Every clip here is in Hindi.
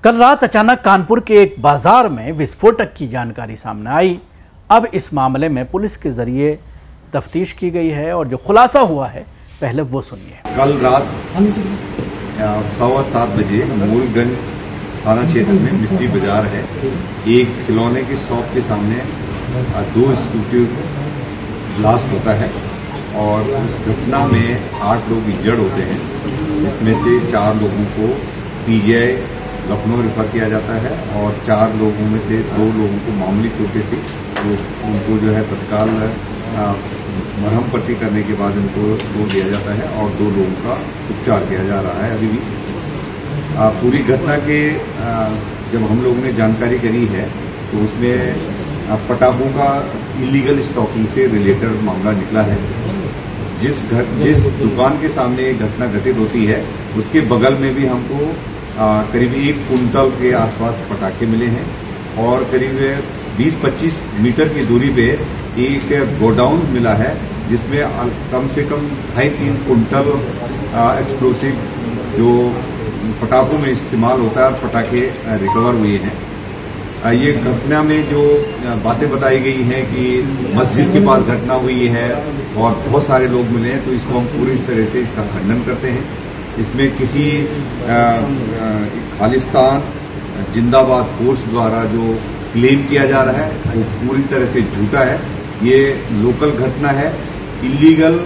कल रात अचानक कानपुर के एक बाजार में विस्फोटक की जानकारी सामने आई। अब इस मामले में पुलिस के जरिए तफ्तीश की गई है और जो खुलासा हुआ है पहले वो सुनिए। कल रात 7:15 बजे मूलगंज थाना क्षेत्र में मिस्त्री बाजार है, एक खिलौने की शॉप के सामने 2 स्कूटी ब्लास्ट होता है और उस घटना में 8 लोग इंजर्ड होते हैं। इसमें से 4 लोगों को पीजीआई लखनऊ रेफर किया जाता है और 4 लोगों में से 2 लोगों को मामूली चोटें थी, तो उनको जो है तत्काल मरहम पट्टी करने के बाद उनको छोड़ दिया जाता है और 2 लोगों का उपचार किया जा रहा है। अभी भी पूरी घटना के जब हम लोगों ने जानकारी करी है तो उसमें पटाखों का इलीगल स्टॉकिंग से रिलेटेड मामला निकला है। जिस दुकान के सामने एक घटना घटित होती है उसके बगल में भी हमको करीब 1 कुंटल के आसपास पटाखे मिले हैं और करीब 20-25 मीटर की दूरी पे एक गोडाउन मिला है जिसमें कम से कम 2.5-3 कुंटल एक्सप्लोसिव जो पटाखों में इस्तेमाल होता है पटाखे रिकवर हुए हैं। ये घटना में जो बातें बताई गई हैं कि मस्जिद के पास घटना हुई है और बहुत सारे लोग मिले हैं, तो इसको हम पूरी तरह से इसका खंडन करते हैं। इसमें किसी खालिस्तान जिंदाबाद फोर्स द्वारा जो क्लेम किया जा रहा है वो पूरी तरह से झूठा है। ये लोकल घटना है, इलीगल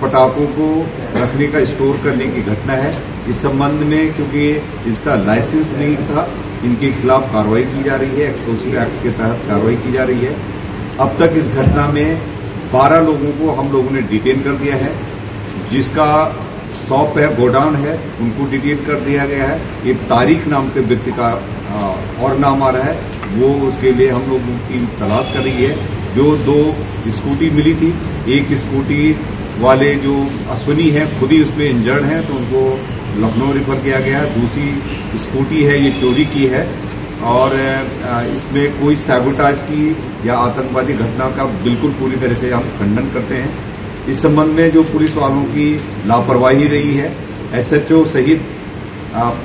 पटाखों को रखने का स्टोर करने की घटना है। इस संबंध में क्योंकि इसका लाइसेंस नहीं था, इनके खिलाफ कार्रवाई की जा रही है, एक्सप्लोसिव एक्ट के तहत कार्रवाई की जा रही है। अब तक इस घटना में 12 लोगों को हम लोगों ने डिटेन कर दिया है। जिसका शॉप है, गोडाउन है, उनको डिटेन कर दिया गया है। एक तारीख नाम के व्यक्ति का और नाम आ रहा है, वो उसके लिए हम लोग उनकी तलाश कर रही है। जो 2 स्कूटी मिली थी, एक स्कूटी वाले जो अश्विनी है खुद ही उसमें इंजर्ड हैं, तो उनको लखनऊ रेफर किया गया है। दूसरी स्कूटी है ये चोरी की है और इसमें कोई सैबोटाज की या आतंकवादी घटना का बिल्कुल पूरी तरह से हम खंडन करते हैं। इस संबंध में जो पुलिस वालों की लापरवाही रही है, एसएचओ सहित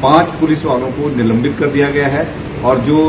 5 पुलिस वालों को निलंबित कर दिया गया है और जो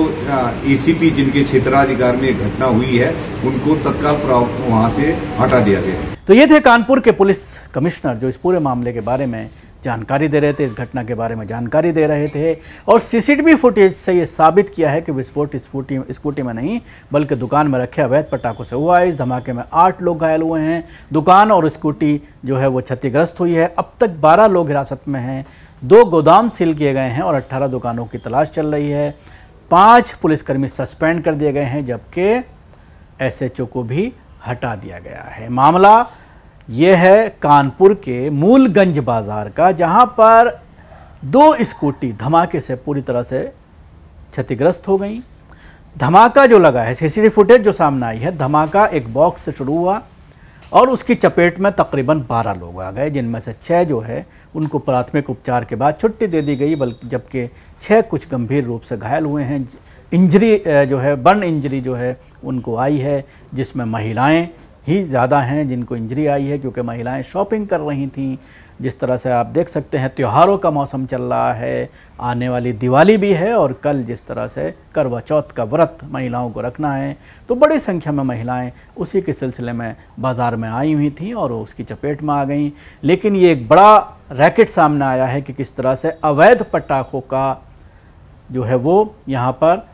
एसीपी जिनके क्षेत्राधिकार में घटना हुई है उनको तत्काल वहां से हटा दिया गया है। तो ये थे कानपुर के पुलिस कमिश्नर जो इस पूरे मामले के बारे में जानकारी दे रहे थे, इस घटना के बारे में जानकारी दे रहे थे और सीसीटीवी फुटेज से ये साबित किया है कि विस्फोट स्कूटी में नहीं बल्कि दुकान में रखे अवैध पटाखों से हुआ है। इस धमाके में 8 लोग घायल हुए हैं, दुकान और स्कूटी जो है वो क्षतिग्रस्त हुई है। अब तक 12 लोग हिरासत में हैं, 2 गोदाम सील किए गए हैं और 18 दुकानों की तलाश चल रही है। 5 पुलिसकर्मी सस्पेंड कर दिए गए हैं जबकि एसएचओ को भी हटा दिया गया है। मामला ये है कानपुर के मूलगंज बाजार का, जहां पर 2 स्कूटी धमाके से पूरी तरह से क्षतिग्रस्त हो गई। धमाका जो लगा है, सीसीटीवी फुटेज जो सामने आई है, धमाका एक बॉक्स से शुरू हुआ और उसकी चपेट में तकरीबन 12 लोग आ गए, जिनमें से 6 जो है उनको प्राथमिक उपचार के बाद छुट्टी दे दी गई, बल्कि जबकि 6 कुछ गंभीर रूप से घायल हुए हैं। इंजरी जो है, बर्न इंजरी जो है उनको आई है, जिसमें महिलाएं ही ज़्यादा हैं जिनको इंजरी आई है, क्योंकि महिलाएं शॉपिंग कर रही थीं। जिस तरह से आप देख सकते हैं त्योहारों का मौसम चल रहा है, आने वाली दिवाली भी है और कल जिस तरह से करवा चौथ का व्रत महिलाओं को रखना है, तो बड़ी संख्या में महिलाएं उसी के सिलसिले में बाज़ार में आई हुई थीं और उसकी चपेट में आ गईं। लेकिन ये एक बड़ा रैकेट सामने आया है कि किस तरह से अवैध पटाखों का जो है वो यहाँ पर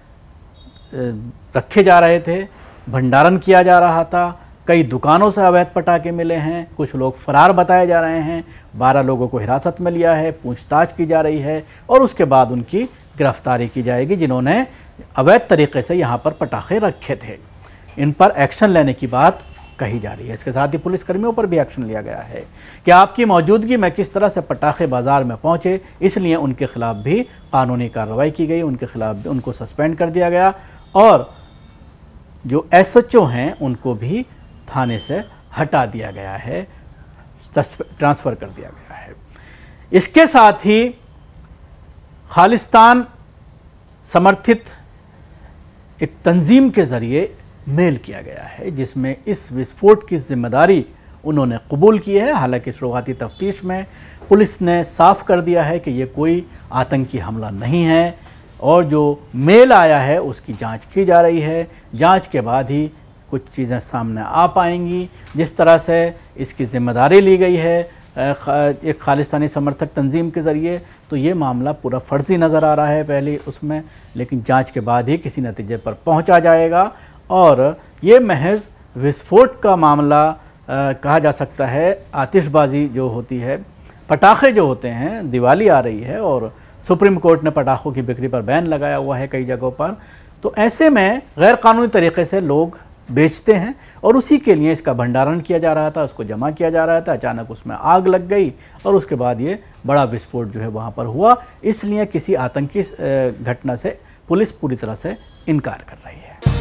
रखे जा रहे थे, भंडारण किया जा रहा था। कई दुकानों से अवैध पटाखे मिले हैं, कुछ लोग फरार बताए जा रहे हैं। 12 लोगों को हिरासत में लिया है, पूछताछ की जा रही है और उसके बाद उनकी गिरफ्तारी की जाएगी जिन्होंने अवैध तरीके से यहाँ पर पटाखे रखे थे। इन पर एक्शन लेने की बात कही जा रही है। इसके साथ ही पुलिसकर्मियों पर भी एक्शन लिया गया है कि आपकी मौजूदगी में किस तरह से पटाखे बाजार में पहुँचे, इसलिए उनके खिलाफ भी कानूनी कार्रवाई की गई, उनके खिलाफ भी उनको सस्पेंड कर दिया गया और जो एसएचओ हैं उनको भी थाने से हटा दिया गया है, ट्रांसफ़र कर दिया गया है। इसके साथ ही खालिस्तान समर्थित एक तंजीम के ज़रिए मेल किया गया है जिसमें इस विस्फोट की जिम्मेदारी उन्होंने कबूल की है। हालांकि शुरुआती तफ्तीश में पुलिस ने साफ कर दिया है कि ये कोई आतंकी हमला नहीं है, और जो मेल आया है उसकी जांच की जा रही है। जांच के बाद ही कुछ चीज़ें सामने आ पाएंगी। जिस तरह से इसकी जिम्मेदारी ली गई है एक खालिस्तानी समर्थक तंजीम के ज़रिए, तो ये मामला पूरा फर्जी नज़र आ रहा है पहले उसमें, लेकिन जांच के बाद ही किसी नतीजे पर पहुंचा जाएगा। और ये महज विस्फोट का मामला कहा जा सकता है। आतिशबाजी जो होती है, पटाखे जो होते हैं, दिवाली आ रही है और सुप्रीम कोर्ट ने पटाखों की बिक्री पर बैन लगाया हुआ है कई जगहों पर, तो ऐसे में गैर कानूनी तरीके से लोग बेचते हैं और उसी के लिए इसका भंडारण किया जा रहा था, उसको जमा किया जा रहा था। अचानक उसमें आग लग गई और उसके बाद ये बड़ा विस्फोट जो है वहाँ पर हुआ। इसलिए किसी आतंकी घटना से पुलिस पूरी तरह से इनकार कर रही है।